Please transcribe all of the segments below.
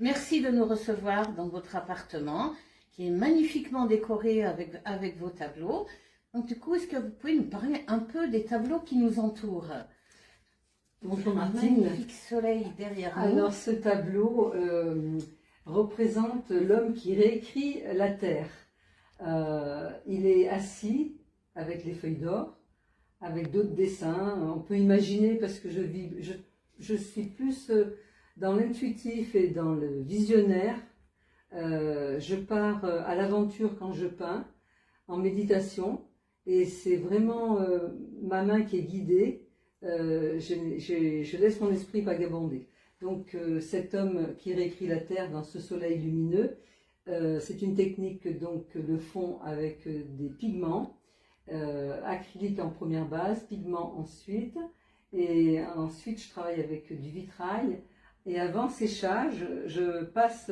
Merci de nous recevoir dans votre appartement, qui est magnifiquement décoré avec vos tableaux. Donc du coup, est-ce que vous pouvez nous parler un peu des tableaux qui nous entourent? Bonjour Un Martine. magnifique soleil derrière nous. Alors ce tableau représente l'homme qui réécrit la terre. Il est assis avec les feuilles d'or, avec d'autres dessins. On peut imaginer, parce que je suis plus dans l'intuitif et dans le visionnaire. Je pars à l'aventure quand je peins, en méditation, et c'est vraiment ma main qui est guidée. Je laisse mon esprit vagabonder. Donc cet homme qui réécrit la terre dans ce soleil lumineux, c'est une technique, donc le fond avec des pigments, acrylique en première base, pigments ensuite, et ensuite je travaille avec du vitrail, et avant séchage, je passe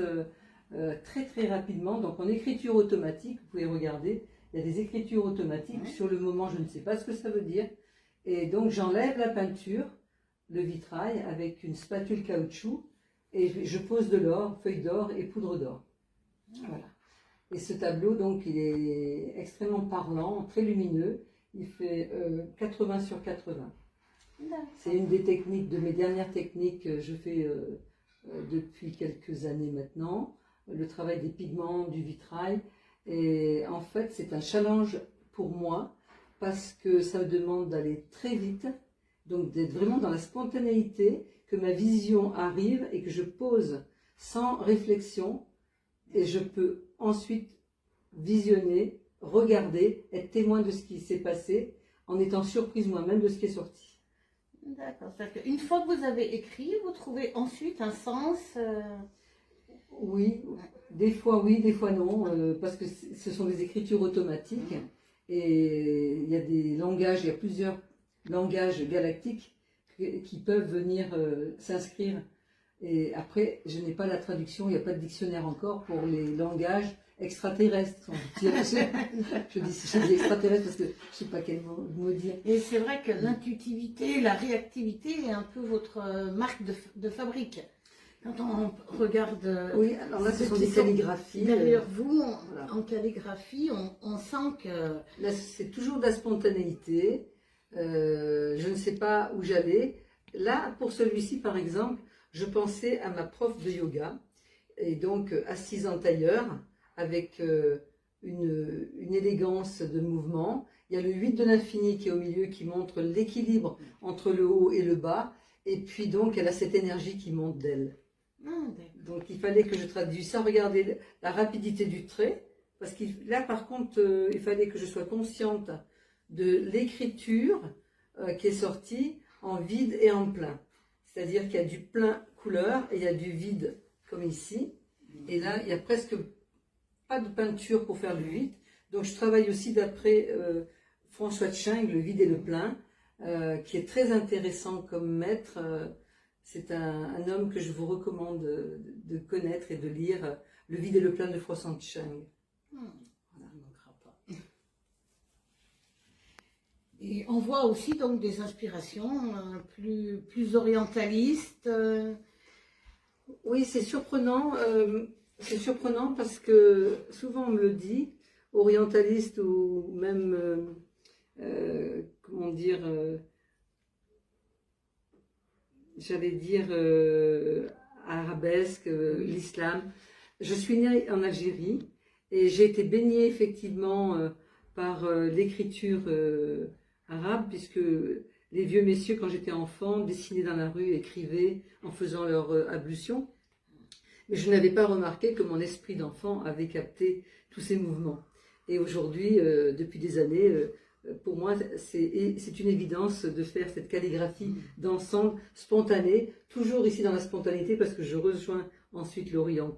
très très rapidement, donc en écriture automatique, vous pouvez regarder, il y a des écritures automatiques, sur le moment je ne sais pas ce que ça veut dire, et donc j'enlève la peinture, le vitrail, avec une spatule caoutchouc, et je pose de l'or, feuilles d'or et poudre d'or. Voilà. Et ce tableau, donc, il est extrêmement parlant, très lumineux. Il fait 80 sur 80. C'est une des techniques, de mes dernières techniques que je fais depuis quelques années maintenant. Le travail des pigments, du vitrail. Et en fait, c'est un challenge pour moi parce que ça me demande d'aller très vite, donc d'être vraiment dans la spontanéité, que ma vision arrive et que je pose sans réflexion. Et je peux ensuite visionner, regarder, être témoin de ce qui s'est passé, en étant surprise moi-même de ce qui est sorti. D'accord. C'est-à-dire qu'une fois que vous avez écrit, vous trouvez ensuite un sens Oui, des fois non, parce que ce sont des écritures automatiques, et il y a des langages, il y a plusieurs langages galactiques qui peuvent venir s'inscrire. Et après, je n'ai pas la traduction, il n'y a pas de dictionnaire encore pour les langages extraterrestres. Je dis extraterrestre parce que je ne sais pas quel mot dire. Et c'est vrai que l'intuitivité, la réactivité est un peu votre marque de fabrique. Quand on regarde... Oui, alors là, ce sont des calligraphies. Derrière vous, voilà. en calligraphie, on sent que... Là, c'est toujours de la spontanéité. Je ne sais pas où j'allais. Là, pour celui-ci, par exemple, je pensais à ma prof de yoga, et donc assise en tailleur, avec une élégance de mouvement. Il y a le 8 de l'infini qui est au milieu, qui montre l'équilibre entre le haut et le bas, et puis donc elle a cette énergie qui monte d'elle. Donc il fallait que je traduise ça. Regardez la rapidité du trait, parce que là par contre il fallait que je sois consciente de l'écriture qui est sortie en vide et en plein. C'est-à-dire qu'il y a du plein couleur et il y a du vide comme ici. Et là, il n'y a presque pas de peinture pour faire le vide. Donc je travaille aussi d'après François Tsching, le vide et le plein, qui est très intéressant comme maître. C'est un homme que je vous recommande de connaître et de lire, Le vide et le plein de François Tsching. Voilà, on ne manquera pas. Et on voit aussi donc des inspirations plus orientalistes. Oui, c'est surprenant. C'est surprenant parce que souvent on me le dit, orientaliste ou même, comment dire, j'allais dire arabesque, l'islam. Je suis née en Algérie et j'ai été baignée effectivement par l'écriture arabe, puisque les vieux messieurs, quand j'étais enfant, dessinaient dans la rue, écrivaient en faisant leur ablution. Mais je n'avais pas remarqué que mon esprit d'enfant avait capté tous ces mouvements. Et aujourd'hui, depuis des années, pour moi, c'est une évidence de faire cette calligraphie d'ensemble spontanée, toujours ici dans la spontanéité, parce que je rejoins ensuite l'Orient,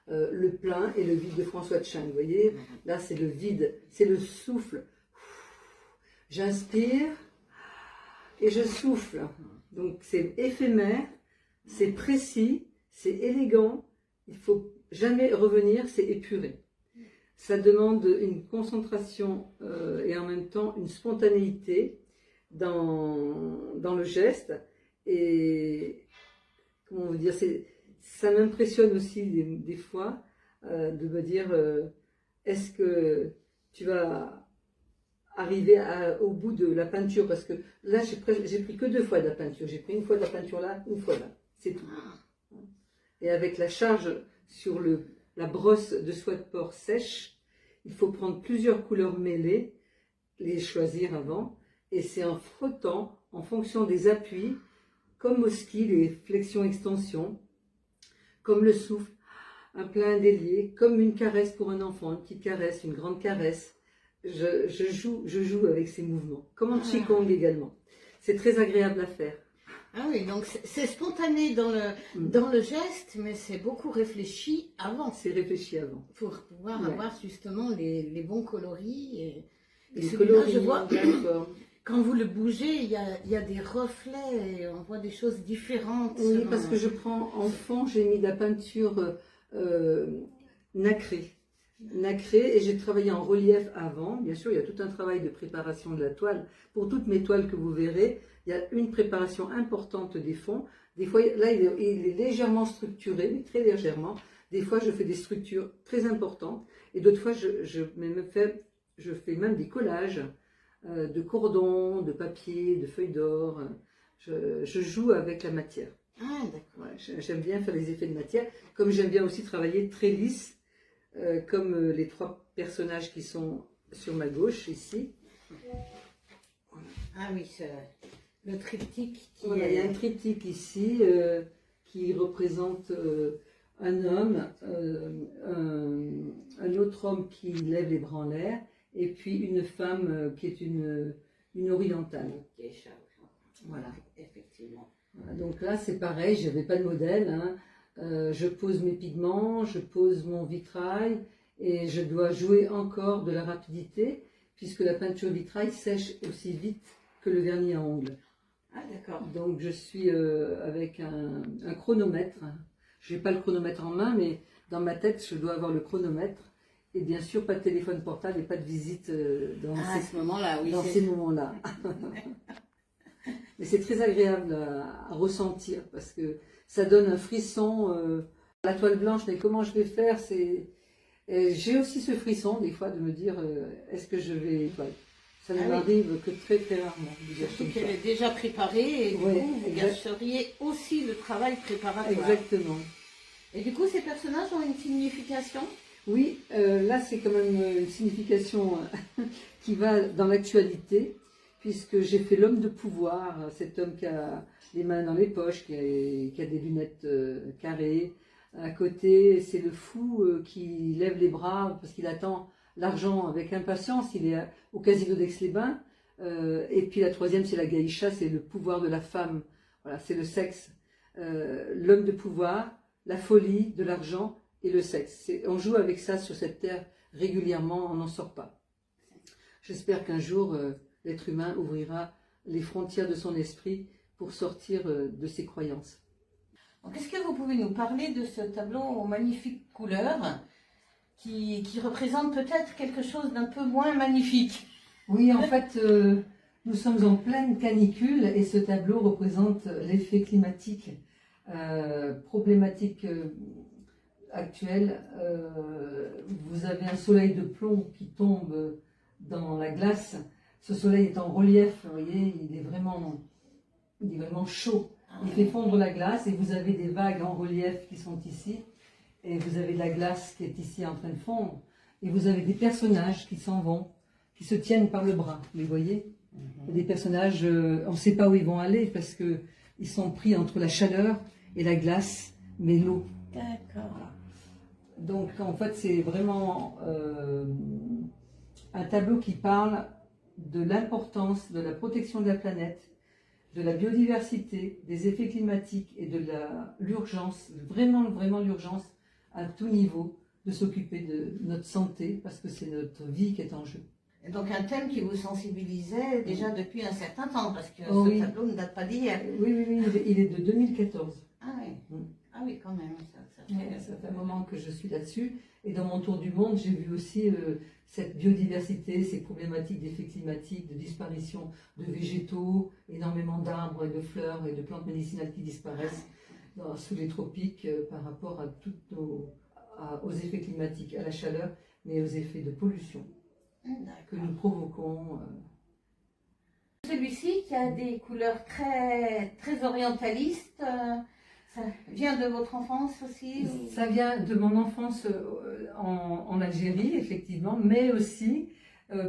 le plein et le vide de François Tsching. Vous voyez, là c'est le vide, c'est le souffle. J'inspire et je souffle. Donc c'est éphémère, c'est précis, c'est élégant, il ne faut jamais revenir, c'est épuré. Ça demande une concentration et en même temps une spontanéité dans le geste. Et comment vous dire, ça m'impressionne aussi des fois de me dire est-ce que tu vas arriver au bout de la peinture, parce que là j'ai pris que 2 fois de la peinture, j'ai pris une fois de la peinture là, une fois là, c'est tout. Et avec la charge sur la brosse de soie de porc sèche, il faut prendre plusieurs couleurs mêlées, les choisir avant, et c'est en frottant en fonction des appuis, comme au ski, les flexions-extensions, comme le souffle, un plein délié, comme une caresse pour un enfant, une petite caresse, une grande caresse. Je joue avec ces mouvements, comme en Qigong également. C'est très agréable à faire. Ah oui, donc c'est spontané dans le geste, mais c'est beaucoup réfléchi avant. C'est réfléchi avant. Pour pouvoir avoir justement les bons coloris. Et les coloris, je vois, quand vous le bougez, il y a des reflets et on voit des choses différentes. Oui, parce que je prends en fond, j'ai mis de la peinture nacrée. Et j'ai travaillé en relief avant. Bien sûr, il y a tout un travail de préparation de la toile. Pour toutes mes toiles que vous verrez, il y a une préparation importante des fonds. Des fois, là, il est légèrement structuré, mais très légèrement. Des fois, je fais des structures très importantes. Et d'autres fois, je fais même des collages de cordons, de papier, de feuilles d'or. Je joue avec la matière. Ah, d'accord. Ouais, j'aime bien faire des effets de matière. Comme j'aime bien aussi travailler très lisse, comme les 3 personnages qui sont sur ma gauche, ici. Ah oui, le triptyque. Il y a un triptyque ici qui représente un homme, un autre homme qui lève les bras en l'air, et puis une femme qui est une orientale. Voilà, effectivement. Voilà, donc là, c'est pareil, je n'avais pas de modèle. Hein. Je pose mes pigments, je pose mon vitrail, et je dois jouer encore de la rapidité, puisque la peinture vitrail sèche aussi vite que le vernis à ongles. Ah, d'accord. Donc je suis avec un chronomètre. Je n'ai pas le chronomètre en main, mais dans ma tête, je dois avoir le chronomètre. Et bien sûr, pas de téléphone portable et pas de visite à ce moment-là, oui, dans ces moments-là. Mais c'est très agréable à ressentir parce que ça donne un frisson. La toile blanche, mais comment je vais faire? J'ai aussi ce frisson des fois de me dire est-ce que je vais étoiler? Ça ne m'arrive que très très rarement. Surtout qu'elle est déjà préparée et du coup, vous gâcheriez aussi le travail préparatoire. Exactement. Et du coup, ces personnages ont une signification? Oui, là c'est quand même une signification qui va dans l'actualité, puisque j'ai fait l'homme de pouvoir, cet homme qui a les mains dans les poches, qui a des lunettes carrées. À côté, c'est le fou qui lève les bras parce qu'il attend l'argent avec impatience, il est au casino d'Aix-les-Bains. Et puis la troisième, c'est la geisha, c'est le pouvoir de la femme, voilà, c'est le sexe. L'homme de pouvoir, la folie, de l'argent et le sexe. On joue avec ça sur cette terre régulièrement, on n'en sort pas. J'espère qu'un jour, l'être humain ouvrira les frontières de son esprit pour sortir de ses croyances. Est-ce que vous pouvez nous parler de ce tableau aux magnifiques couleurs qui représente peut-être quelque chose d'un peu moins magnifique? Oui, en fait, nous sommes en pleine canicule et ce tableau représente l'effet climatique, problématique actuelle. Vous avez un soleil de plomb qui tombe dans la glace. Ce soleil est en relief, vous voyez, il est vraiment chaud. Il fait fondre la glace et vous avez des vagues en relief qui sont ici. Et vous avez de la glace qui est ici en train de fondre. Et vous avez des personnages qui s'en vont, qui se tiennent par le bras, vous voyez. Des personnages, on ne sait pas où ils vont aller parce qu'ils sont pris entre la chaleur et la glace, mais l'eau. D'accord. Donc en fait c'est vraiment un tableau qui parle de l'importance de la protection de la planète, de la biodiversité, des effets climatiques et de l'urgence, vraiment l'urgence à tout niveau de s'occuper de notre santé parce que c'est notre vie qui est en jeu. Et donc un thème qui vous sensibilisait déjà depuis un certain temps parce que ce tableau ne date pas d'hier. Oui, il est de 2014. Ah oui, ah oui quand même. Ça fait un moment que je suis là-dessus. Et dans mon tour du monde, j'ai vu aussi cette biodiversité, ces problématiques d'effets climatiques, de disparition de végétaux, énormément d'arbres et de fleurs et de plantes médicinales qui disparaissent. sous les tropiques par rapport à aux effets climatiques, à la chaleur, mais aux effets de pollution que nous provoquons. Celui-ci qui a des couleurs très, très orientalistes, ça vient de votre enfance aussi Ça vient de mon enfance en Algérie, effectivement, mais aussi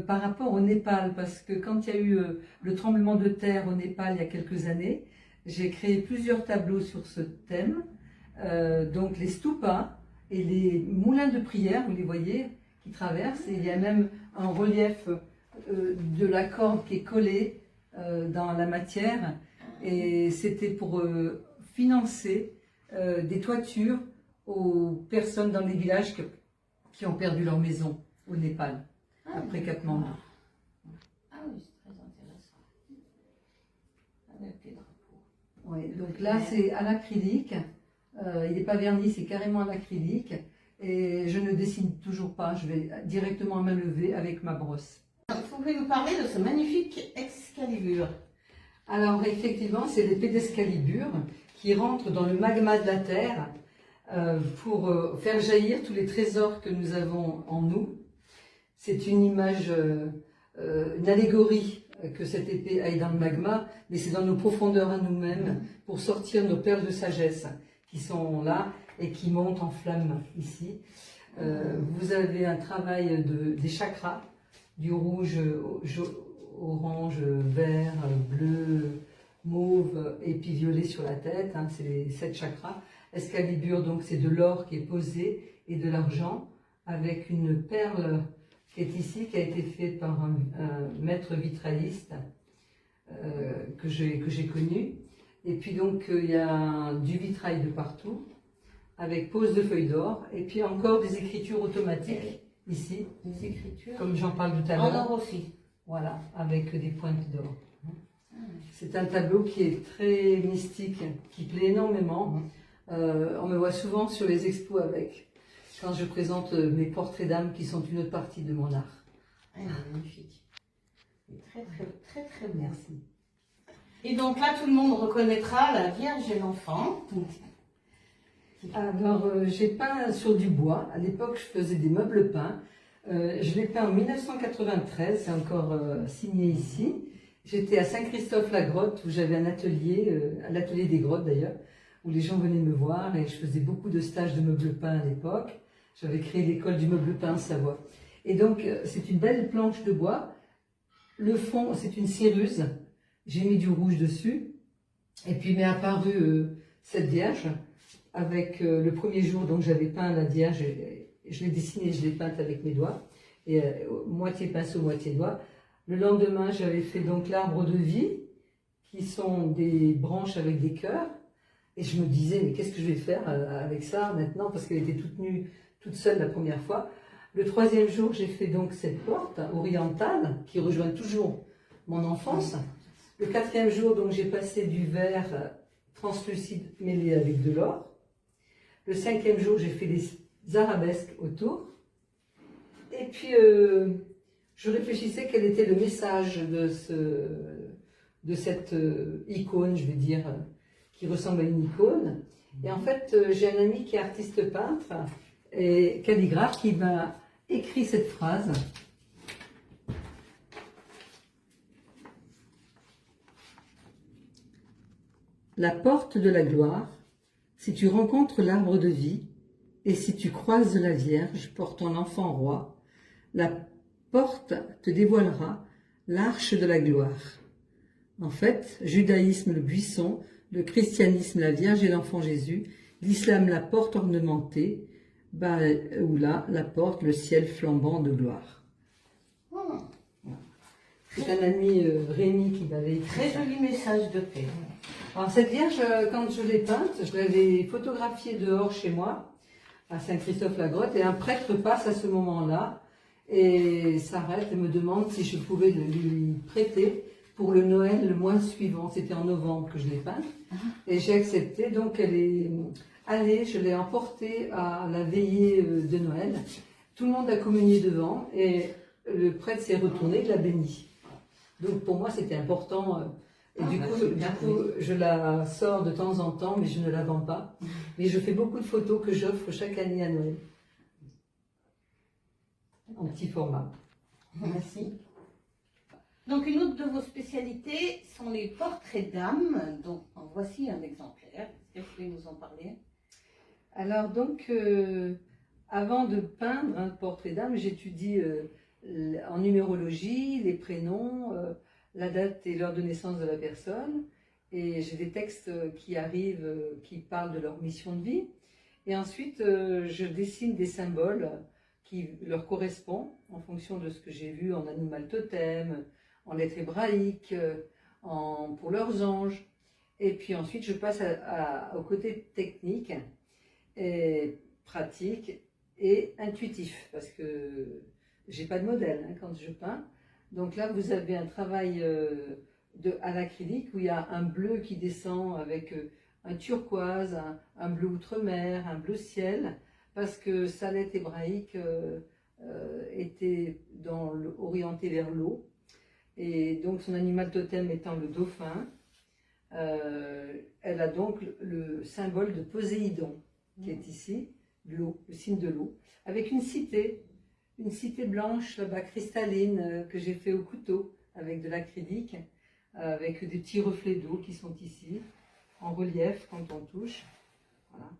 par rapport au Népal, parce que quand il y a eu le tremblement de terre au Népal il y a quelques années, j'ai créé plusieurs tableaux sur ce thème, donc les stupas et les moulins de prière, vous les voyez, qui traversent, et il y a même un relief de la corde qui est collée dans la matière, et c'était pour financer des toitures aux personnes dans les villages qui ont perdu leur maison au Népal, après Katmandou. Ah oui, c'est très intéressant. Avec des drapeaux. Oui, donc là c'est à l'acrylique, il n'est pas verni, c'est carrément à l'acrylique, et je ne dessine toujours pas, je vais directement à main levée avec ma brosse. Vous pouvez nous parler de ce magnifique Excalibur? Alors effectivement, c'est l'épée d'Excalibur qui rentre dans le magma de la terre pour faire jaillir tous les trésors que nous avons en nous. C'est une image, une allégorie que cette épée aille dans le magma, mais c'est dans nos profondeurs à nous-mêmes pour sortir nos perles de sagesse qui sont là et qui montent en flammes ici. Vous avez un travail des chakras, du rouge, orange, vert, bleu, mauve et puis violet sur la tête, hein, c'est les 7 chakras. Excalibur, donc c'est de l'or qui est posé et de l'argent avec une perle qui est ici, qui a été faite par un maître vitrailliste que j'ai connu. Et puis donc il y a du vitrail de partout avec pose de feuilles d'or et puis encore des écritures automatiques ici, Des écritures. comme j'en parle tout à En l'heure. or aussi. Voilà, avec des pointes d'or. C'est un tableau qui est très mystique, qui plaît énormément. On me voit souvent sur les expos avec, quand je présente mes portraits d'âme qui sont une autre partie de mon art. Ah, magnifique. Très, très, très, très beau. Merci. Et donc là, tout le monde reconnaîtra la Vierge et l'Enfant. Alors, j'ai peint sur du bois. À l'époque, je faisais des meubles peints. Je l'ai peint en 1993, c'est encore signé ici. J'étais à Saint-Christophe-la-Grotte, où j'avais un atelier, à l'atelier des grottes d'ailleurs, où les gens venaient me voir et je faisais beaucoup de stages de meubles peints à l'époque. J'avais créé l'école du meuble peint en Savoie. Et donc, c'est une belle planche de bois. Le fond, c'est une céruse. J'ai mis du rouge dessus. Et puis m'est apparue cette Vierge avec le premier jour, donc j'avais peint la Vierge, je l'ai dessinée, je l'ai peinte avec mes doigts, et moitié pinceau, moitié doigt. Le lendemain, j'avais fait donc l'arbre de vie, qui sont des branches avec des cœurs, et je me disais, mais qu'est-ce que je vais faire avec ça maintenant, parce qu'elle était toute nue, toute seule la première fois. Le troisième jour, j'ai fait donc cette porte orientale, qui rejoint toujours mon enfance. Le quatrième jour, donc j'ai passé du vert translucide mêlé avec de l'or. Le cinquième jour, j'ai fait des arabesques autour. Et puis, je réfléchissais quel était le message de cette icône, je vais dire, qui ressemble à une icône. Et en fait, j'ai un ami qui est artiste peintre et calligraphe qui m'a écrit cette phrase. La porte de la gloire, si tu rencontres l'arbre de vie, et si tu croises la Vierge portant l'enfant roi, la porte te dévoilera l'arche de la gloire. En fait, judaïsme le buisson, le christianisme la Vierge et l'enfant Jésus, l'islam la porte ornementée, Baoula la porte, le ciel flambant de gloire. C'est un ami Rémi qui m'avait écrit. Très joli message de paix. Alors cette Vierge, quand je l'ai peinte, je l'avais photographiée dehors chez moi, à Saint-Christophe-la-Grotte, et un prêtre passe à ce moment-là et s'arrête et me demande si je pouvais lui prêter pour le Noël le mois suivant. C'était en novembre que je l'ai peinte, et j'ai accepté. Donc elle est allée, je l'ai emportée à la veillée de Noël. Tout le monde a communié devant et le prêtre s'est retourné, il l'a béni. Donc pour moi c'était important Et Ah, du bah, coup, super, je la sors de temps en temps, mais je ne la vends pas. Mais je fais beaucoup de photos que j'offre chaque année à Noël, en petit format. Merci. Donc, une autre de vos spécialités sont les portraits d'âme. Donc, voici un exemplaire. Est-ce que vous pouvez nous en parler? Alors donc, avant de peindre un portrait d'âme, j'étudie en numérologie les prénoms, la date et l'heure de naissance de la personne. Et j'ai des textes qui arrivent, qui parlent de leur mission de vie. Et ensuite, je dessine des symboles qui leur correspondent en fonction de ce que j'ai vu en animal totem, en lettres hébraïques, pour leurs anges. Et puis ensuite, je passe au côté technique et pratique et intuitif, parce que j'ai pas de modèle quand je peins. Donc là, vous avez un travail à l'acrylique où il y a un bleu qui descend avec un turquoise, un bleu outre-mer, un bleu ciel, parce que sa lettre hébraïque était orientée vers l'eau. Et donc son animal totem étant le dauphin, elle a donc le symbole de Poséidon, qui est ici, l'eau, le signe de l'eau, avec une cité blanche là-bas, cristalline, que j'ai fait au couteau, avec de l'acrylique, avec des petits reflets d'eau qui sont ici, en relief quand on touche. Voilà.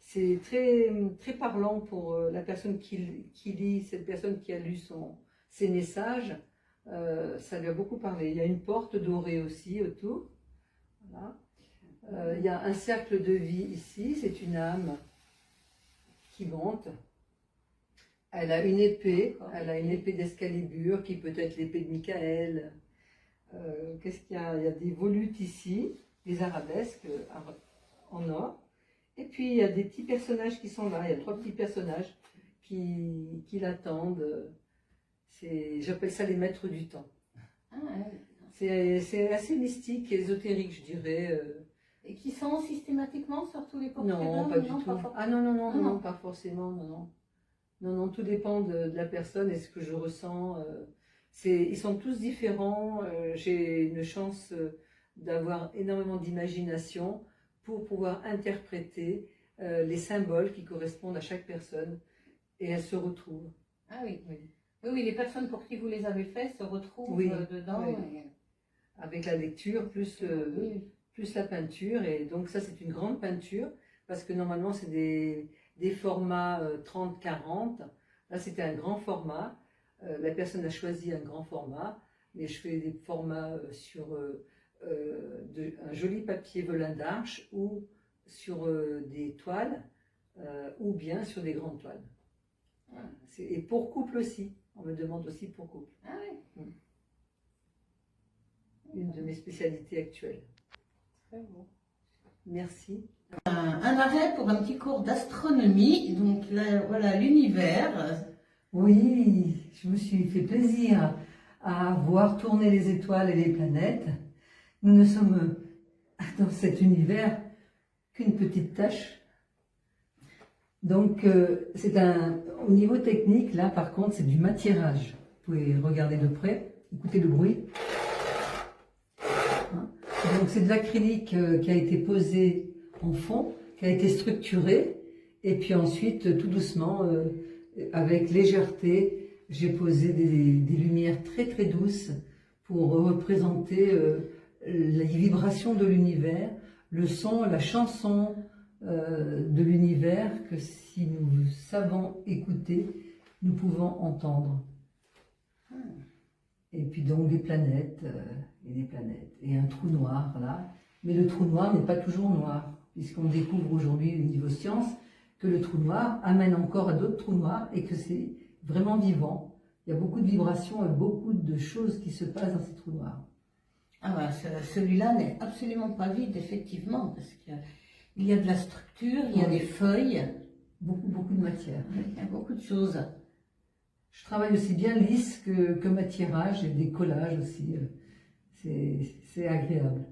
C'est très, très parlant pour la personne qui lit, cette personne qui a lu ses messages, ça lui a beaucoup parlé. Il y a une porte dorée aussi autour. Voilà. Il y a un cercle de vie ici, c'est une âme qui monte. Elle a une épée, d'Excalibur qui peut être l'épée de Michael. Qu'est-ce qu'il y a? Il y a des volutes ici, des arabesques en or. Et puis il y a des petits personnages qui sont là, il y a 3 petits personnages qui l'attendent. J'appelle ça les maîtres du temps. Ah, ouais. C'est assez mystique, ésotérique, je dirais. Et qui sont systématiquement sur tous les portraits Non, d'âme? pas du tout. Ah non, non, pas forcément, non. Non, tout dépend de la personne et ce que je ressens. Ils sont tous différents. J'ai une chance d'avoir énormément d'imagination pour pouvoir interpréter les symboles qui correspondent à chaque personne et elles se retrouvent. Ah oui. Oui, les personnes pour qui vous les avez faits se retrouvent dedans. Oui. Avec la lecture plus la peinture. Et donc ça, c'est une grande peinture parce que normalement, c'est des formats 30-40. Là, c'était un grand format. La personne a choisi un grand format, mais je fais des formats sur un joli papier velin d'Arche ou sur des toiles ou bien sur des grandes toiles. Et pour couple aussi. On me demande aussi pour couple. Ah oui. Une de mes spécialités actuelles. Très beau. Merci. Un arrêt pour un petit cours d'astronomie. Donc là, voilà l'univers. Oui, je me suis fait plaisir à voir tourner les étoiles et les planètes. Nous ne sommes dans cet univers qu'une petite tâche. Donc, au niveau technique, là, par contre, c'est du matirage. Vous pouvez regarder de près, écoutez le bruit. Donc, c'est de l'acrylique qui a été posé en fond, qui a été structuré, et puis ensuite, tout doucement, avec légèreté, j'ai posé des lumières très très douces pour représenter les vibrations de l'univers, le son, la chanson, de l'univers que si nous savons écouter, nous pouvons entendre. Et puis donc des planètes, et un trou noir là. Mais le trou noir n'est pas toujours noir, puisqu'on découvre aujourd'hui au niveau science que le trou noir amène encore à d'autres trous noirs et que c'est vraiment vivant. Il y a beaucoup de vibrations et beaucoup de choses qui se passent dans ces trous noirs. Ah bah, celui-là n'est absolument pas vide, effectivement, parce que il y a de la structure, il y a des feuilles. Beaucoup de matière. Il y a beaucoup de choses. Je travaille aussi bien lisse que matirage et des collages aussi. C'est agréable.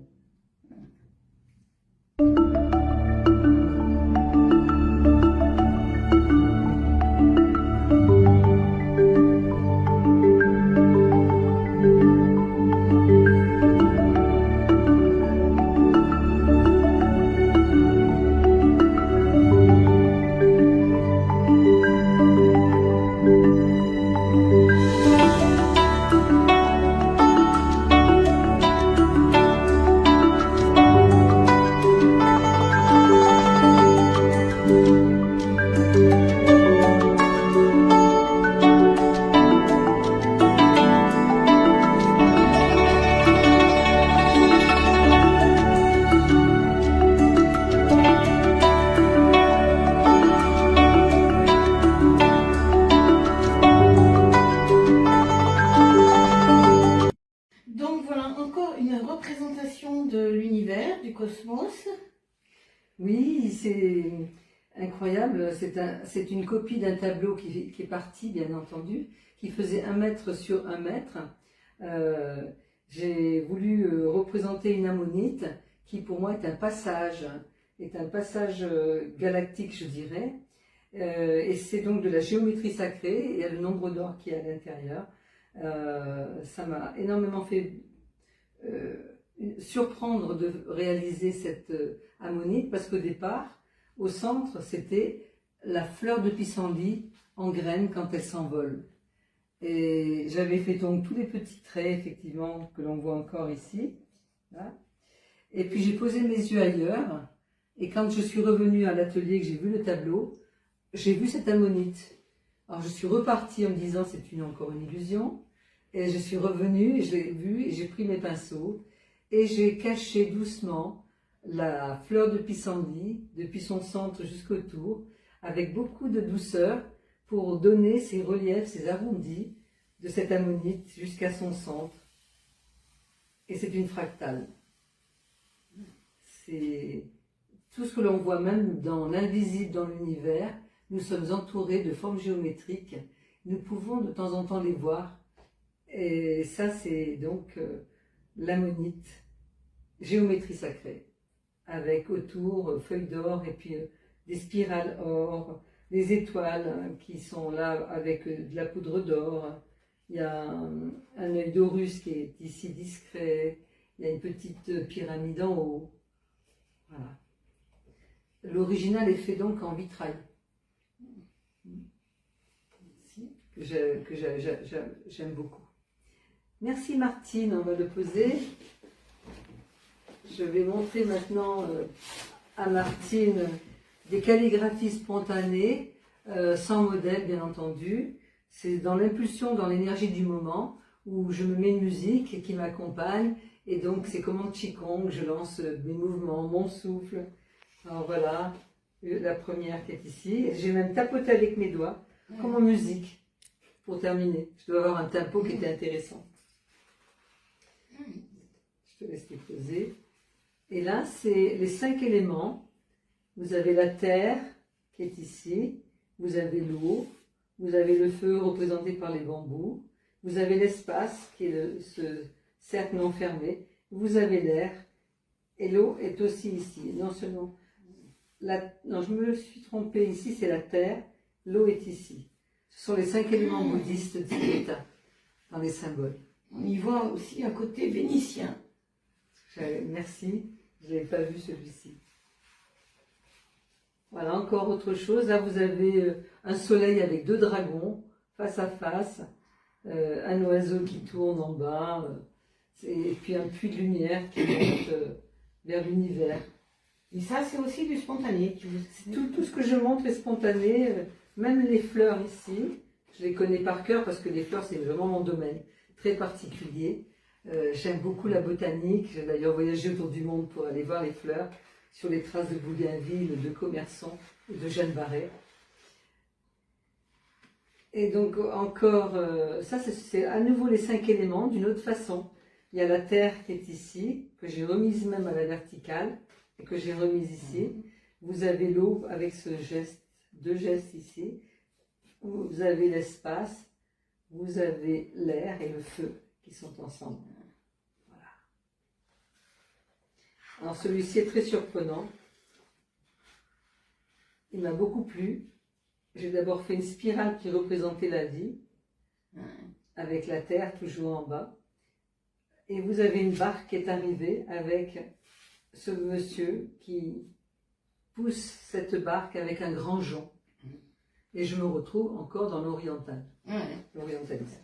l'univers, du cosmos. Oui, c'est incroyable. C'est une copie d'un tableau qui est parti, bien entendu, qui faisait 1 mètre sur 1 mètre. J'ai voulu représenter une ammonite qui, pour moi, est un passage galactique, je dirais. Et c'est donc de la géométrie sacrée. Il y a le nombre d'or qui est à l'intérieur. Ça m'a énormément fait surprendre de réaliser cette ammonite parce qu'au départ, au centre, c'était la fleur de pissenlit en graines quand elle s'envole. Et j'avais fait donc tous les petits traits, effectivement, que l'on voit encore ici. Là. Et puis j'ai posé mes yeux ailleurs. Et quand je suis revenue à l'atelier, que j'ai vu le tableau, j'ai vu cette ammonite. Alors je suis repartie en me disant c'est encore une illusion. Et je suis revenue, et je l'ai vue, et j'ai pris mes pinceaux. Et j'ai caché doucement la fleur de pissenlit, depuis son centre jusqu'au tour, avec beaucoup de douceur, pour donner ces reliefs, ces arrondis de cette ammonite jusqu'à son centre. Et c'est une fractale. C'est tout ce que l'on voit même dans l'invisible, dans l'univers. Nous sommes entourés de formes géométriques. Nous pouvons de temps en temps les voir. Et ça, c'est donc l'ammonite, géométrie sacrée, avec autour feuilles d'or et puis des spirales or, des étoiles qui sont là avec de la poudre d'or. Il y a un œil d'Horus qui est ici discret. Il y a une petite pyramide en haut. Voilà. L'original est fait donc en vitrail. Que j'aime beaucoup. Merci Martine, on va le poser. Je vais montrer maintenant à Martine des calligraphies spontanées, sans modèle bien entendu. C'est dans l'impulsion, dans l'énergie du moment, où je me mets une musique qui m'accompagne. Et donc c'est comme en Qigong, je lance mes mouvements, mon souffle. Alors voilà, la première qui est ici. J'ai même tapoté avec mes doigts, comme en musique, pour terminer. Je dois avoir un tempo qui était intéressant. Je te laisse les poser. Et là, c'est les 5 éléments. Vous avez la terre qui est ici. Vous avez l'eau. Vous avez le feu représenté par les bambous. Vous avez l'espace qui est ce cercle non fermé. Vous avez l'air. Et l'eau est aussi ici. Non seulement... non, je me suis trompée. Ici, c'est la terre. L'eau est ici. Ce sont les 5 éléments bouddhistes tibétains dans les symboles. On y voit aussi un côté vénitien. Merci, je n'avais pas vu celui-ci. Voilà, encore autre chose. Là, vous avez un soleil avec 2 dragons, face à face, un oiseau qui tourne en bas, et puis un puits de lumière qui monte vers l'univers. Et ça, c'est aussi du spontané. Tout ce que je montre est spontané, même les fleurs ici. Je les connais par cœur parce que les fleurs, c'est vraiment mon domaine très particulier. J'aime beaucoup la botanique. J'ai d'ailleurs voyagé autour du monde pour aller voir les fleurs sur les traces de Bougainville, de Commerçon et de Jeanne Barret. Et donc encore, ça c'est à nouveau les 5 éléments d'une autre façon. Il y a la terre qui est ici, que j'ai remise même à la verticale et que j'ai remise ici. Vous avez l'eau avec ce geste, 2 gestes ici. Vous avez l'espace, vous avez l'air et le feu qui sont ensemble. Voilà. Alors celui-ci est très surprenant. Il m'a beaucoup plu. J'ai d'abord fait une spirale qui représentait la vie, avec la terre toujours en bas. Et vous avez une barque qui est arrivée avec ce monsieur qui pousse cette barque avec un grand jonc. Et je me retrouve encore dans l'oriental. L'orientalisme.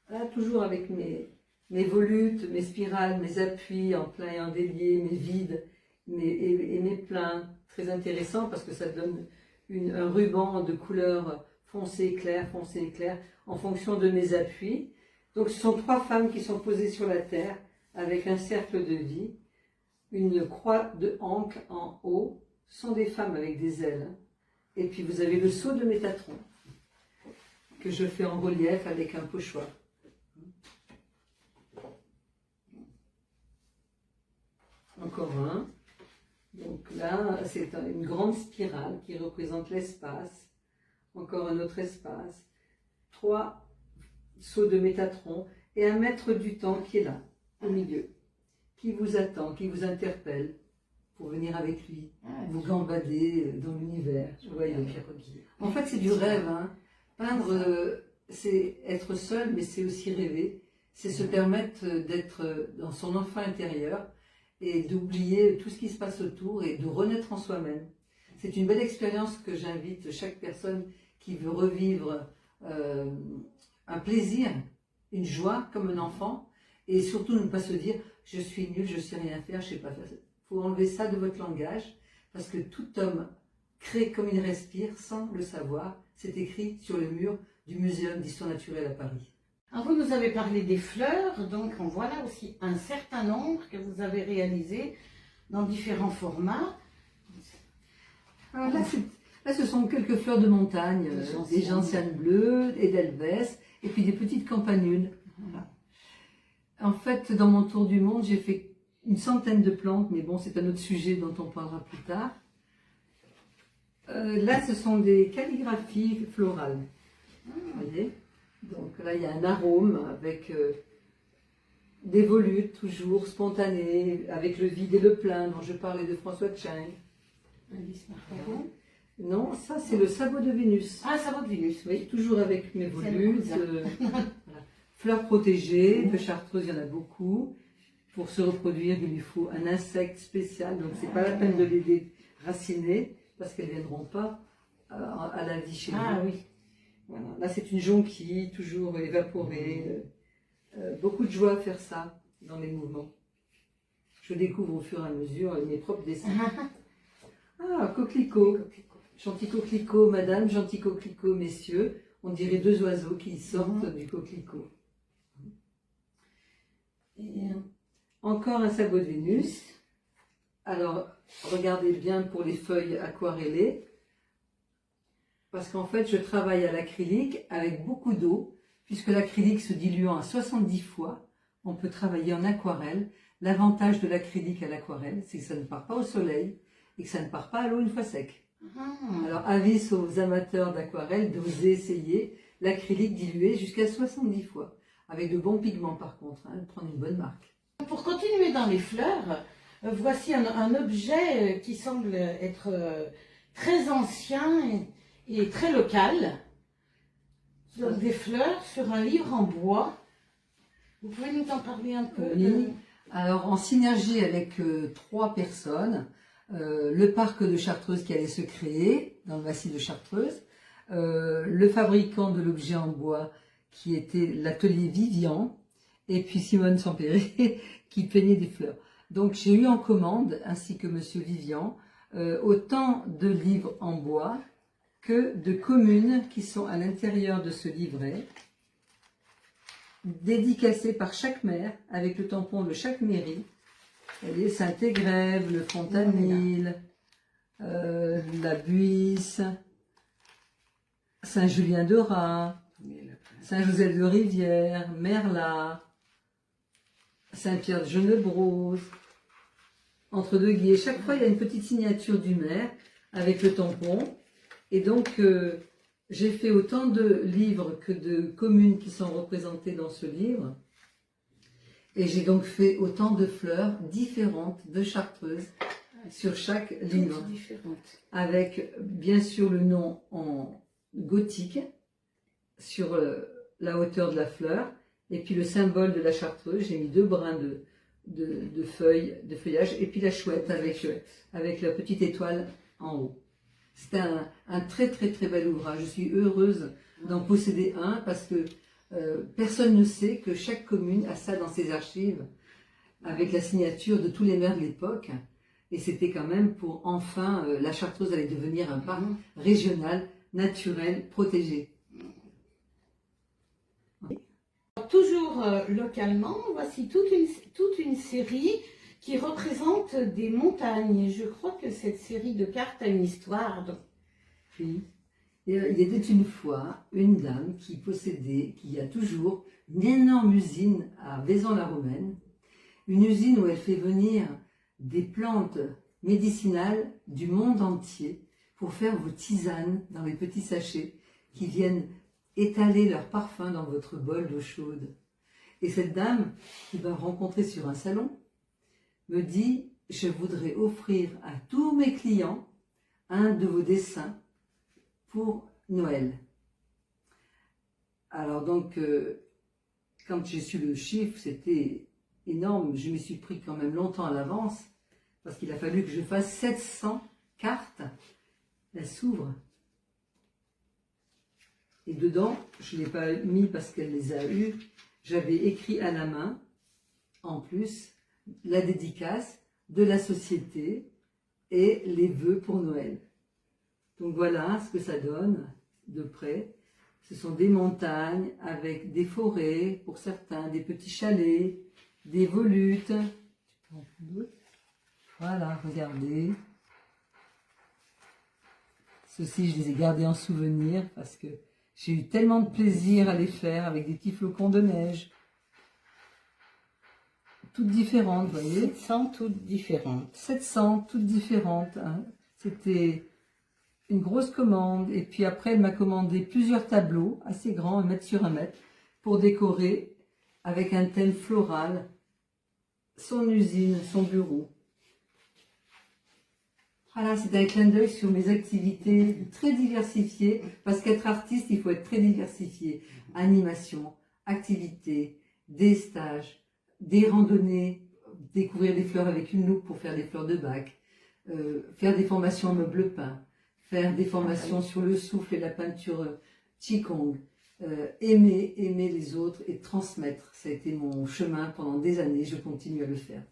Là, toujours avec mes volutes, mes spirales, mes appuis en plein et en délié, mes vides et mes pleins. Très intéressant parce que ça donne un ruban de couleur foncé, clair, en fonction de mes appuis. Donc ce sont 3 femmes qui sont posées sur la terre avec un cercle de vie, une croix de Ankh en haut. Ce sont des femmes avec des ailes. Et puis vous avez le sceau de Métatron que je fais en relief avec un pochoir. encore un. Donc là, c'est une grande spirale qui représente l'espace. Encore un autre espace. 3 sauts de Métatron et un maître du temps qui est là, au milieu, qui vous attend, qui vous interpelle pour venir avec lui, vous gambader dans l'univers. Vous voyez. En fait, c'est du rêve. Hein. Peindre, c'est être seul, mais c'est aussi rêver. C'est se permettre d'être dans son enfant intérieur et d'oublier tout ce qui se passe autour et de renaître en soi-même. C'est une belle expérience que j'invite chaque personne qui veut revivre un plaisir, une joie comme un enfant, et surtout ne pas se dire « je suis nul, je ne sais rien faire, je ne sais pas faire ça ». Il faut enlever ça de votre langage, parce que tout homme crée comme il respire sans le savoir. C'est écrit sur le mur du Muséum d'Histoire Naturelle à Paris. Alors vous nous avez parlé des fleurs, donc en voilà aussi un certain nombre que vous avez réalisés dans différents formats. Alors là, ce sont quelques fleurs de montagne, des gentianes bleues et d'Elvès, et puis des petites campanules. Voilà. En fait, dans mon tour du monde, j'ai fait une centaine de plantes, mais bon, c'est un autre sujet dont on parlera plus tard. Là, ce sont des calligraphies florales. Vous voyez ? Donc là, il y a un arôme avec des volutes, toujours spontanées, avec le vide et le plein, dont je parlais de François Tchang. Non, ça c'est le sabot de Vénus. Ah, sabot de Vénus, oui. Toujours avec mes volutes. Voilà. Fleurs protégées, de Chartreuse, il y en a beaucoup. Pour se reproduire, il lui faut un insecte spécial, donc c'est pas la peine de les déraciner, parce qu'elles ne viendront pas à la vie chez nous. Ah oui. Voilà. Là c'est une jonquille, toujours évaporée. Beaucoup de joie à faire ça dans les mouvements. Je découvre au fur et à mesure mes propres dessins. Ah, coquelicot. Gentil coquelicot, madame, gentil coquelicot, messieurs. On dirait 2 oiseaux qui sortent du coquelicot. Et encore un sabot de Vénus. Alors, regardez bien pour les feuilles aquarellées. Parce qu'en fait, je travaille à l'acrylique avec beaucoup d'eau. Puisque l'acrylique se diluant à 70 fois, on peut travailler en aquarelle. L'avantage de l'acrylique à l'aquarelle, c'est que ça ne part pas au soleil et que ça ne part pas à l'eau une fois sec. Alors, avis aux amateurs d'aquarelle d'oser essayer l'acrylique dilué jusqu'à 70 fois. Avec de bons pigments par contre, hein, prendre une bonne marque. Pour continuer dans les fleurs, voici un objet qui semble être très ancien et très local. Donc des fleurs sur un livre en bois. Vous pouvez nous en parler un peu? Oui. Alors en synergie avec 3 personnes, le parc de Chartreuse qui allait se créer dans le massif de Chartreuse, le fabricant de l'objet en bois qui était l'atelier Vivian, et puis Simone Sampéré qui peignait des fleurs. Donc j'ai eu en commande, ainsi que Monsieur Vivian, autant de livres en bois que de communes qui sont à l'intérieur de ce livret, dédicacés par chaque maire, avec le tampon de chaque mairie. Vous Saint-Égrève, le Fontanil, la Buisse, Saint-Julien-de-Raz, Saint-Joseph-de-Rivière, Merlat, Saint-Pierre-de-Genebrose, Entre-deux-Guiers. Chaque fois, il y a une petite signature du maire avec le tampon. Et donc, j'ai fait autant de livres que de communes qui sont représentées dans ce livre. Et j'ai donc fait autant de fleurs différentes de Chartreuse sur chaque livre. Avec, bien sûr, le nom en gothique sur la hauteur de la fleur. Et puis le symbole de la Chartreuse, j'ai mis 2 brins de feuillage. Et puis la chouette avec la petite étoile en haut. C'est un très très très bel ouvrage. Je suis heureuse d'en posséder un parce que personne ne sait que chaque commune a ça dans ses archives avec la signature de tous les maires de l'époque. Et c'était quand même pour enfin, la Chartreuse allait devenir un parc régional, naturel, protégé. Toujours localement, voici toute une série qui représente des montagnes. Je crois que cette série de cartes a une histoire. Donc. Oui. Il y était une fois une dame qui a toujours une énorme usine à Vaison-la-Romaine, une usine où elle fait venir des plantes médicinales du monde entier pour faire vos tisanes dans les petits sachets qui viennent étaler leur parfum dans votre bol d'eau chaude. Et cette dame qui va rencontrer sur un salon me dit « Je voudrais offrir à tous mes clients un de vos dessins pour Noël. » Alors donc, quand j'ai su le chiffre, c'était énorme. Je m'y suis pris quand même longtemps à l'avance parce qu'il a fallu que je fasse 700 cartes. Elle s'ouvre. Et dedans, je ne l'ai pas mis parce qu'elle les a eues. J'avais écrit à la main, en plus, la dédicace de la société et les vœux pour Noël. Donc voilà ce que ça donne de près. Ce sont des montagnes avec des forêts pour certains, des petits chalets, des volutes. Voilà, regardez. Ceux-ci, je les ai gardés en souvenir parce que j'ai eu tellement de plaisir à les faire avec des petits flocons de neige. Toutes différentes, vous voyez. 700 toutes différentes. 700 toutes différentes. Hein. C'était une grosse commande. Et puis après, elle m'a commandé plusieurs tableaux assez grands, 1 mètre sur 1 mètre, pour décorer avec un thème floral son usine, son bureau. Voilà, c'est un clin d'œil sur mes activités très diversifiées, parce qu'être artiste, il faut être très diversifié. Animation, activités, des stages, des randonnées, découvrir des fleurs avec une loupe pour faire des fleurs de bac, faire des formations en meubles peints, faire des formations sur le souffle et la peinture Qigong, aimer les autres et transmettre. Ça a été mon chemin pendant des années, je continue à le faire.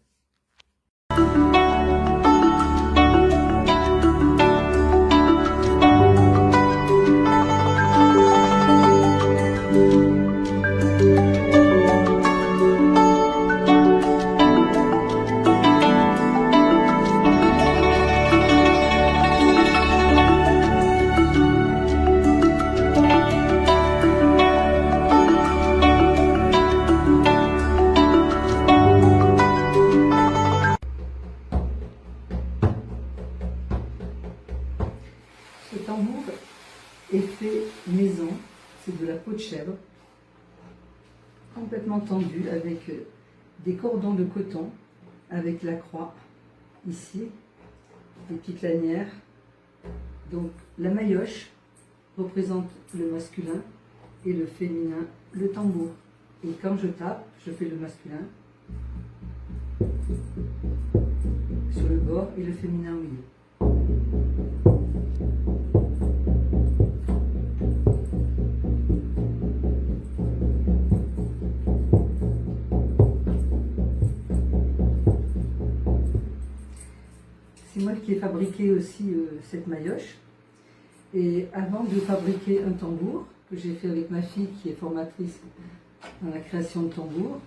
Ce tambour est fait maison, c'est de la peau de chèvre, complètement tendue avec des cordons de coton, avec la croix ici, des petites lanières. Donc la maillotche représente le masculin et le féminin, le tambour. Et quand je tape, je fais le masculin sur le bord et le féminin au milieu. C'est moi qui ai fabriqué aussi cette maillotche. Et avant de fabriquer un tambour, que j'ai fait avec ma fille qui est formatrice dans la création de tambours,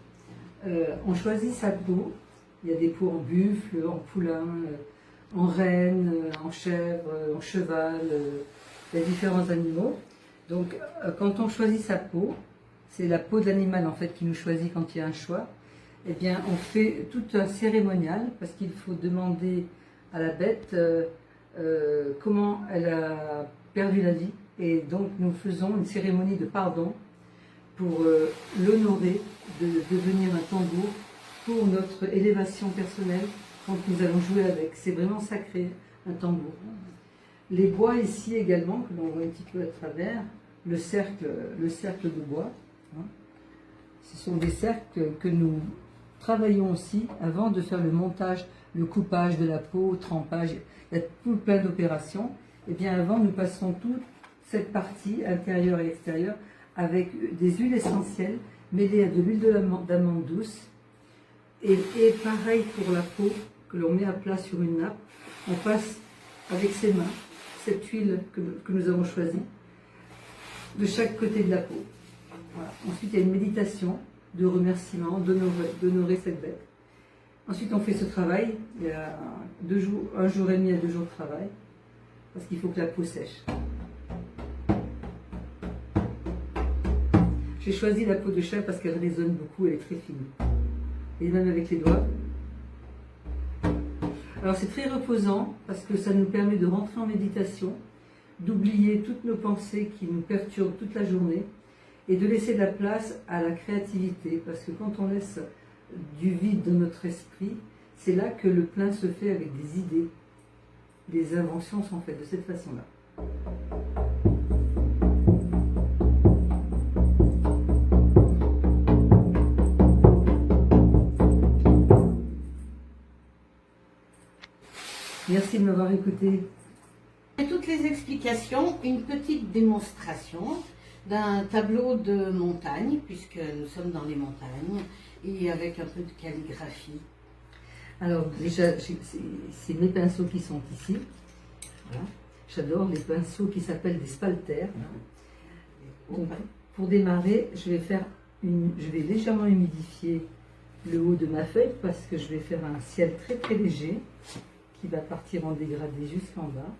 on choisit sa peau. Il y a des peaux en buffle, en poulain, en renne, en chèvre, en cheval, il y a différents animaux. Donc quand on choisit sa peau, c'est la peau de l'animal en fait qui nous choisit quand il y a un choix. Eh bien on fait tout un cérémonial parce qu'il faut demander à la bête comment elle a perdu la vie. Et donc nous faisons une cérémonie de pardon pour l'honorer de devenir un tambour pour notre élévation personnelle quand nous allons jouer avec. C'est vraiment sacré, un tambour. Les bois ici également, que l'on voit un petit peu à travers, le cercle de bois. Hein. Ce sont des cercles que nous travaillons aussi avant de faire le montage, le coupage de la peau, le trempage. Il y a tout plein d'opérations. Et bien avant, nous passons toute cette partie intérieure et extérieure avec des huiles essentielles mêlées à de l'huile d'amande douce. Et pareil pour la peau que l'on met à plat sur une nappe. On passe avec ses mains cette huile que nous avons choisie de chaque côté de la peau. Voilà. Ensuite, il y a une méditation de remerciement, d'honorer cette bête. Ensuite, on fait ce travail. Il y a 1 jour et demi à 2 jours de travail parce qu'il faut que la peau sèche. J'ai choisi la peau de chèvre parce qu'elle résonne beaucoup, elle est très fine. Et même avec les doigts, Alors c'est très reposant parce que ça nous permet de rentrer en méditation, d'oublier toutes nos pensées qui nous perturbent toute la journée et de laisser de la place à la créativité, parce que quand on laisse du vide dans notre esprit, c'est là que le plein se fait avec des idées. Les inventions sont faites de cette façon-là. Merci de m'avoir écouté. Et toutes les explications, une petite démonstration d'un tableau de montagne, puisque nous sommes dans les montagnes, et avec un peu de calligraphie. Alors déjà, c'est mes pinceaux qui sont ici. Voilà. J'adore les pinceaux qui s'appellent des spalters. Donc, pour démarrer, je vais légèrement humidifier le haut de ma feuille parce que je vais faire un ciel très très léger qui va partir en dégradé jusqu'en bas.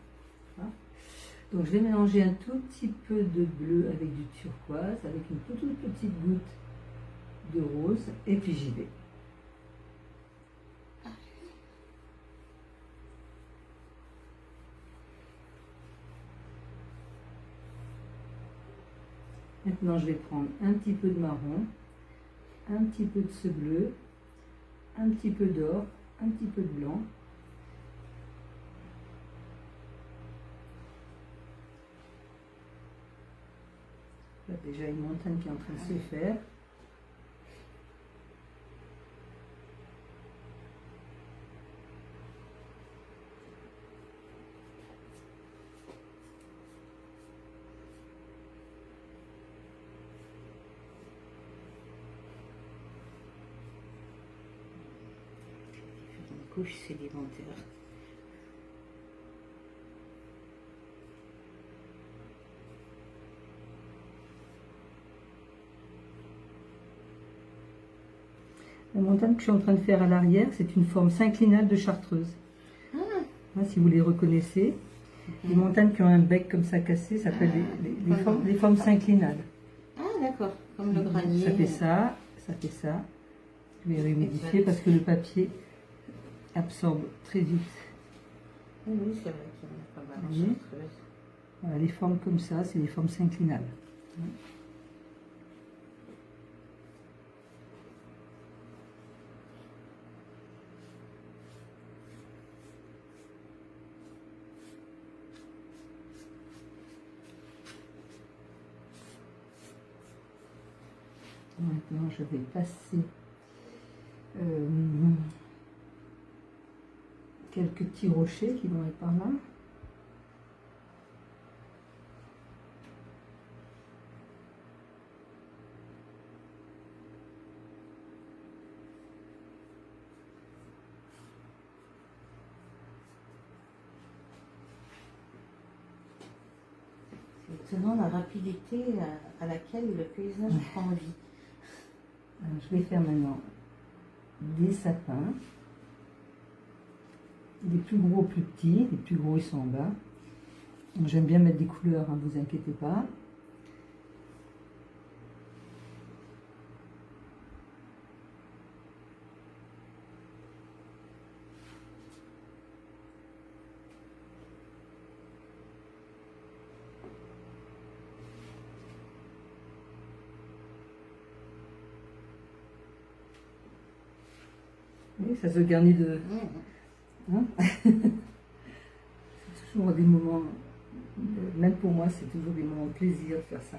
Voilà. Donc je vais mélanger un tout petit peu de bleu avec du turquoise, avec une toute petite goutte de rose, et puis j'y vais. Maintenant, je vais prendre un petit peu de marron, un petit peu de ce bleu, un petit peu d'or, un petit peu de blanc. Là, déjà une montagne qui est en train de se faire. Couche sédimentaire. La montagne que je suis en train de faire à l'arrière, c'est une forme synclinale de chartreuse. Si vous les reconnaissez, les montagnes qui ont un bec comme ça cassé s'appellent les formes synclinales. Ah d'accord, comme le granier. Ça fait ça, ça fait ça. Je vais rehumidifier parce que le papier absorbe très vite. Oui, c'est vrai qu'il y en a pas mal en chartreuse. Voilà, les formes comme ça, c'est les formes synclinales. Maintenant, je vais passer quelques petits rochers qui vont être par là. C'est étonnant la rapidité à laquelle le paysage prend vie. Alors, je vais faire maintenant des sapins. Les plus gros, plus petits. Les plus gros, ils sont en bas. J'aime bien mettre des couleurs, ne vous inquiétez pas. Oui, ça se garnit de... Hein. C'est toujours des moments, même pour moi, c'est toujours des moments de plaisir de faire ça.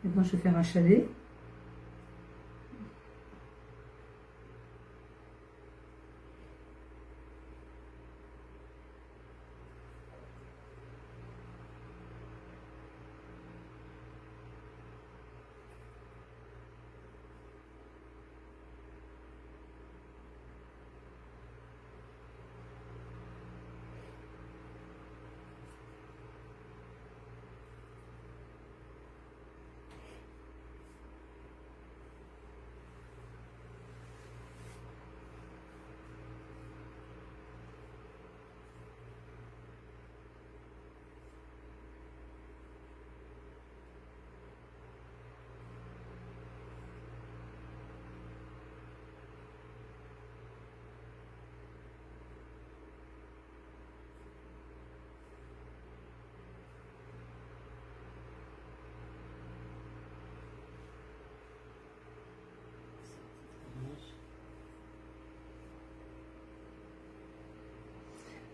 Maintenant, je vais faire un chalet.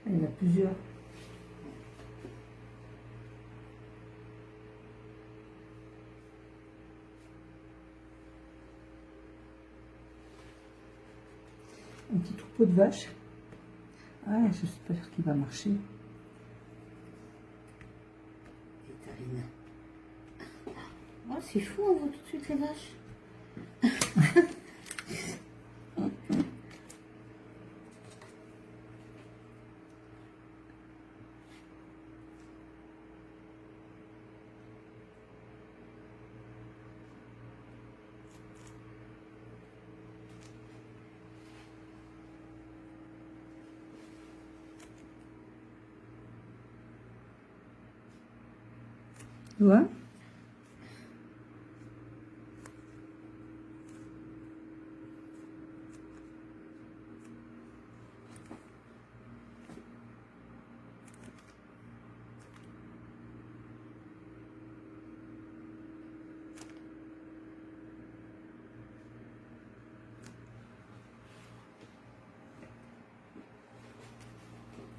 Il y en a plusieurs. Un petit troupeau de vaches. Ah, j'espère qu'il va marcher. Vétérinaire. Oh, c'est fou, on voit tout de suite les vaches. Tu vois?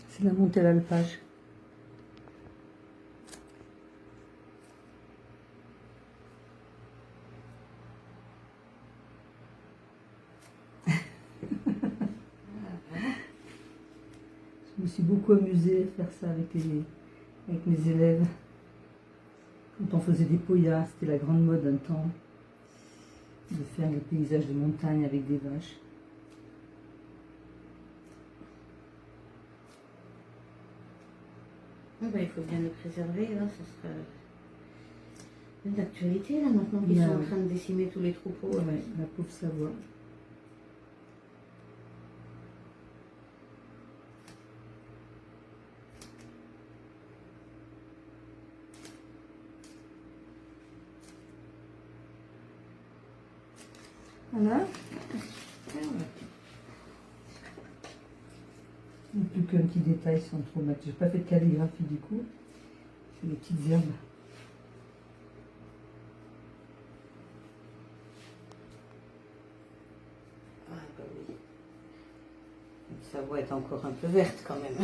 C'est la montée à l'alpage. Je me suis beaucoup amusée à faire ça avec mes élèves. Quand on faisait des poyas, c'était la grande mode un temps de faire des paysages de montagne avec des vaches. Ah bah, il faut bien les préserver, là, ce sera d'actualité, là, maintenant qu'ils sont en train de décimer tous les troupeaux. Ouais, la pauvre Savoie. Voilà. Ah ouais. Plus qu'un petit détail sans trop mettre. J'ai pas fait de calligraphie du coup. C'est des petites herbes. Ah bah oui. Ça va être encore un peu verte quand même.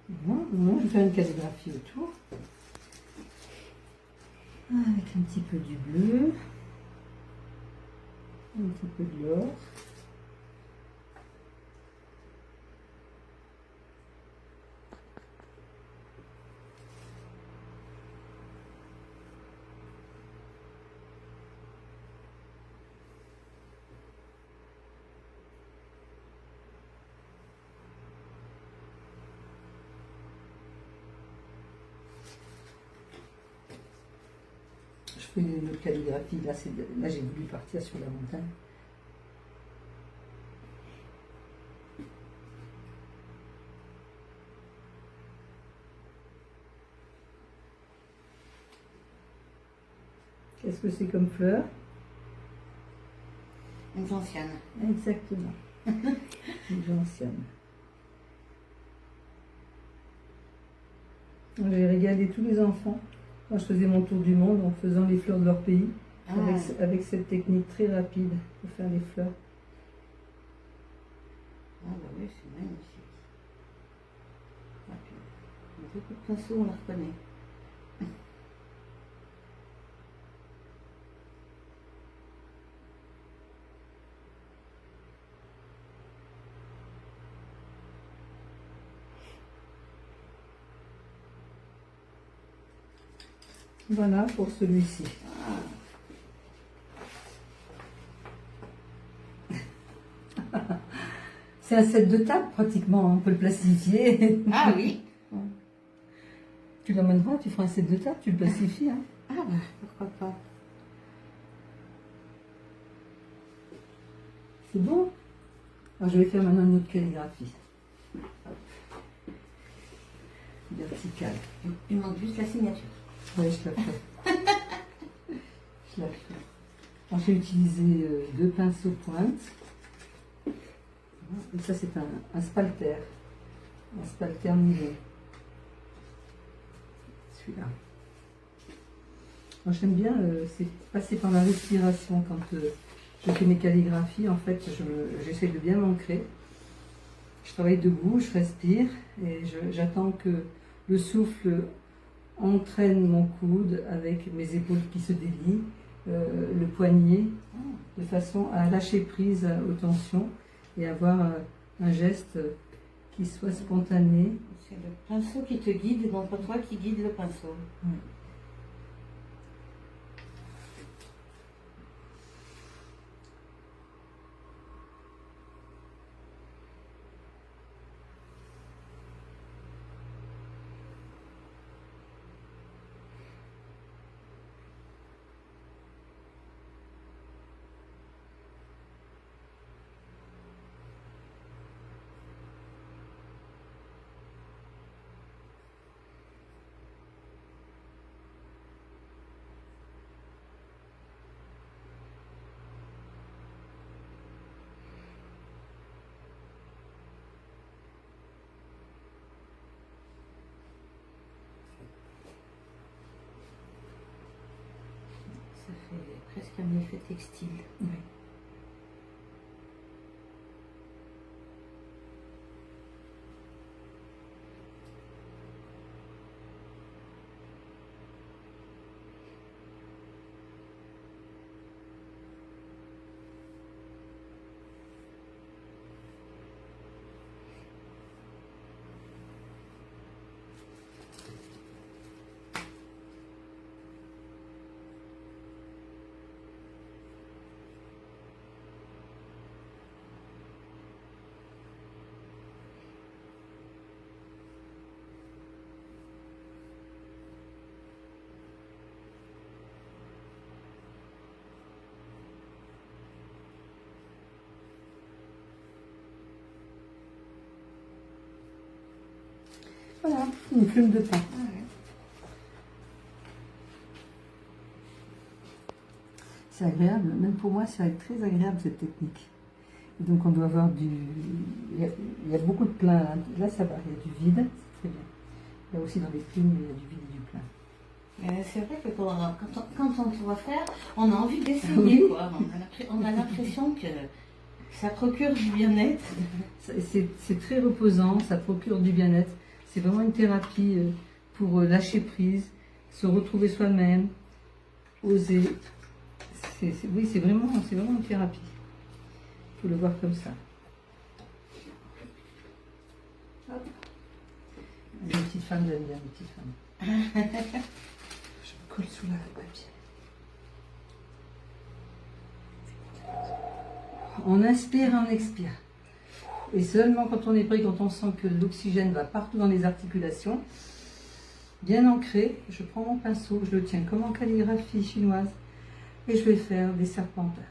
Bon, je vais faire une calligraphie autour. Avec un petit peu du bleu. Un petit peu de l'or. Je fais une autre calligraphie. Là, j'ai voulu partir sur la montagne. Qu'est-ce que c'est comme fleur? Une gentiane. Exactement. Une gentiane. J'ai régalé tous les enfants quand je faisais mon tour du monde en faisant les fleurs de leur pays, Ah. avec cette technique très rapide pour faire les fleurs. Ah bah oui, c'est magnifique. Ah, puis, un coup de pinceau, on la reconnaît. Voilà pour celui-ci. C'est un set de table pratiquement, on peut le plastifier. Ah oui. Tu l'emmèneras, tu feras un set de table, tu le plastifies. Hein. Ah bah, pourquoi pas. C'est bon. Alors, je vais faire maintenant une autre calligraphie. Verticale. Il manque juste la signature. Oui, je la fais. Je la fais. Alors, j'ai utilisé 2 pinceaux pointes. Et ça, c'est un spalter. Un spalter mouillé. Celui-là. Moi, j'aime bien c'est passer par la respiration quand je fais mes calligraphies. En fait, j'essaie de bien m'ancrer. Je travaille debout, je respire et j'attends que le souffle entraîne mon coude avec mes épaules qui se délient, le poignet, de façon à lâcher prise aux tensions et avoir un geste qui soit spontané. C'est le pinceau qui te guide et non pas toi qui guide le pinceau. Oui. Ça fait presque un effet textile. Oui. Voilà, une plume de pain. Ah ouais. C'est agréable, même pour moi, c'est très agréable cette technique. Et donc on doit avoir du... Il y a beaucoup de plein, là ça va, il y a du vide, c'est très bien. Il y a aussi dans les plumes, il y a du vide et du plein. C'est vrai que quand on te voit faire, on a envie d'essayer. Oui. Quoi. On a l'impression que ça procure du bien-être. C'est très reposant, ça procure du bien-être. C'est vraiment une thérapie pour lâcher prise, se retrouver soi-même, oser. Oui, c'est vraiment une thérapie. Il faut le voir comme ça. Hop. Les petites femmes, j'aime bien les petites femmes. Je me colle sous la papier. On inspire et on expire. Et seulement quand on est prêt, quand on sent que l'oxygène va partout dans les articulations, bien ancré, je prends mon pinceau, je le tiens comme en calligraphie chinoise et je vais faire des serpentins.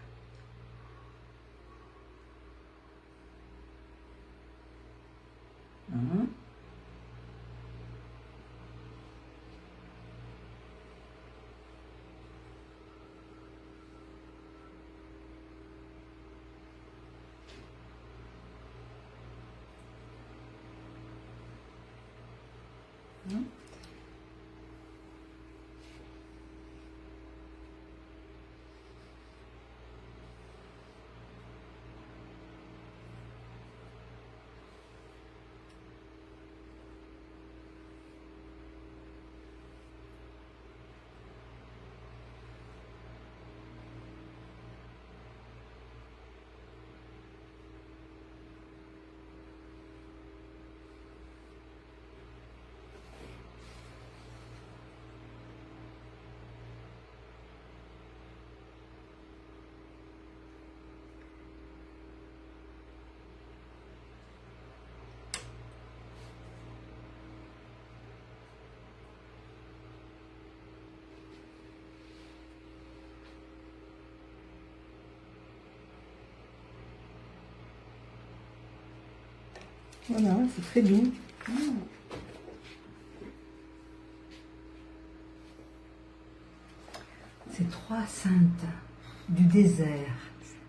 Voilà, c'est très doux. Ces trois saintes du désert,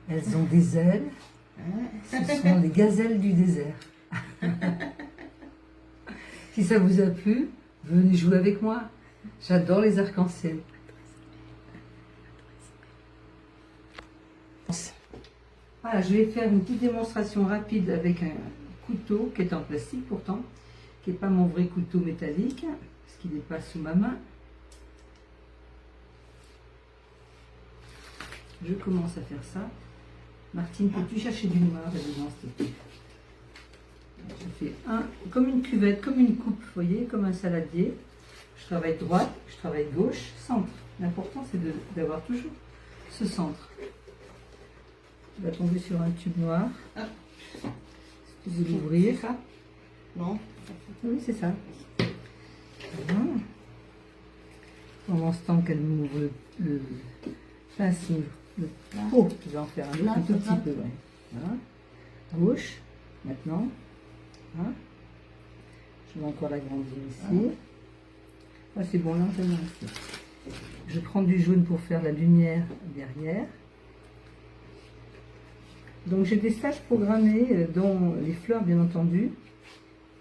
elles ont des ailes. Ce sont les gazelles du désert. Si ça vous a plu, venez jouer avec moi. J'adore les arcs-en-ciel. Voilà, je vais faire une petite démonstration rapide avec un couteau qui est en plastique pourtant, qui n'est pas mon vrai couteau métallique, parce qu'il n'est pas sous ma main. Je commence à faire ça. Martine, peux-tu chercher du noir là-dedans, s'il te plaît? Je fais comme une cuvette, comme une coupe, vous voyez, comme un saladier. Je travaille droite, je travaille gauche, centre. L'important, c'est d'avoir toujours ce centre. Il va tomber sur un tube noir. Ah. Si tu veux l'ouvrir. C'est ça? Non. Oui, c'est ça. Voilà. Pendant ce temps qu'elle m'ouvre le pince, le pot, je vais en faire un tout petit peu. Ouais. Voilà. Gauche, maintenant. Voilà. Je vais encore l'agrandir ici. Ah, c'est bon, largement ici. Je prends du jaune pour faire la lumière derrière. Donc j'ai des stages programmés, dont les fleurs bien entendu.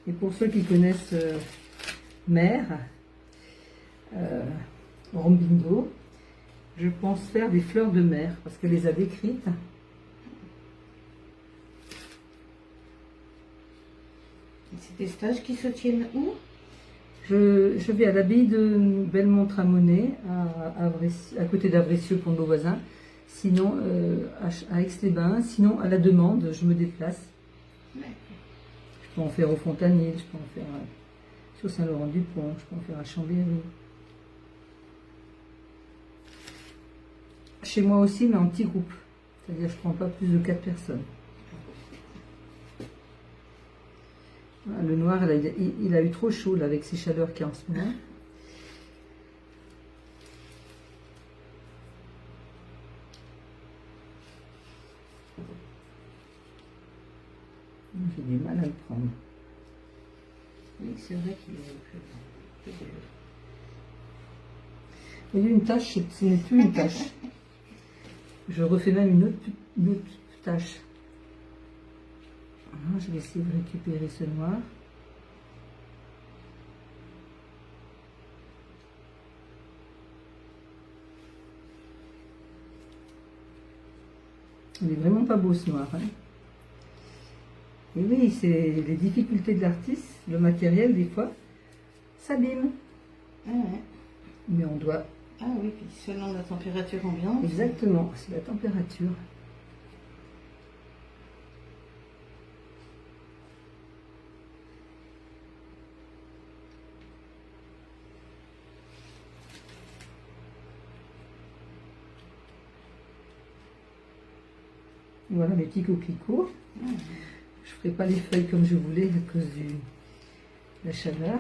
Et pour ceux qui connaissent Mère, Rombingo, je pense faire des fleurs de mer parce qu'elle les a décrites. C'est des stages qui se tiennent où? Je vais à l'abbaye de Belmont-Tramonnet, à côté d'Avressieux pour nos voisins. Sinon, à Aix-les-Bains. Sinon, à la demande, je me déplace. Je peux en faire au Fontanil, je peux en faire sur Saint-Laurent-du-Pont, je peux en faire à Chambéry. Chez moi aussi, mais en petit groupe. C'est-à-dire, je ne prends pas plus de 4 personnes. Voilà, le noir, il a eu trop chaud là, avec ces chaleurs qu'il y a en ce moment. J'ai du mal à le prendre. Oui, c'est vrai qu'il est plus... Il y a eu une tache, ce n'est plus une tache. Je refais même une autre tache. Alors, je vais essayer de récupérer ce noir. Il est vraiment pas beau ce noir. Hein. Et oui, c'est les difficultés de l'artiste, le matériel des fois s'abîme. Ah ouais. Mais on doit... Ah oui, puis selon la température ambiante. Exactement, c'est la température. Voilà mes petits coquelicots. Je ne ferai pas les feuilles comme je voulais à cause de la chaleur.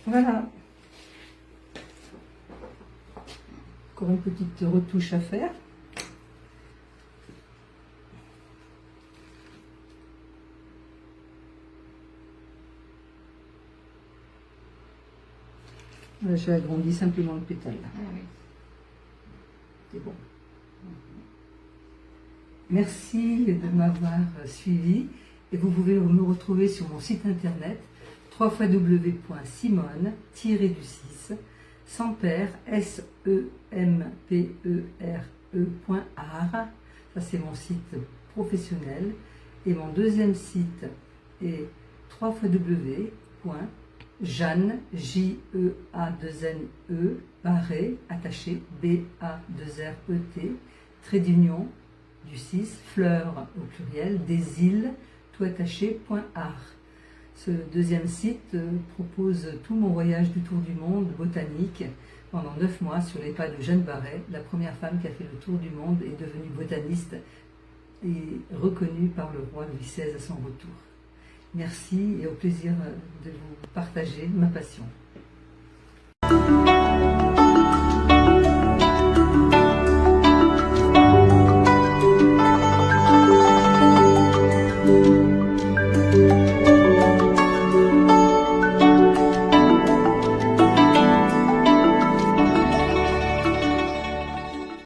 Voilà. Encore une petite retouche à faire. Là, j'ai agrandi simplement le pétale. Ah oui. C'est bon. Merci de m'avoir suivi et vous pouvez me retrouver sur mon site internet www.simone-du6 Sempere, SEMPERE.art. Ça, c'est mon site professionnel. Et mon deuxième site est www.jeanne, J-E-A-2-N-E, barré, attaché, B-A-2-R-E-T, trait d'union, du 6, fleurs au pluriel, des îles, tout attaché.art. Ce deuxième site propose tout mon voyage du tour du monde botanique pendant 9 mois sur les pas de Jeanne Barret, la première femme qui a fait le tour du monde et devenue botaniste et reconnue par le roi Louis XVI à son retour. Merci et au plaisir de vous partager ma passion.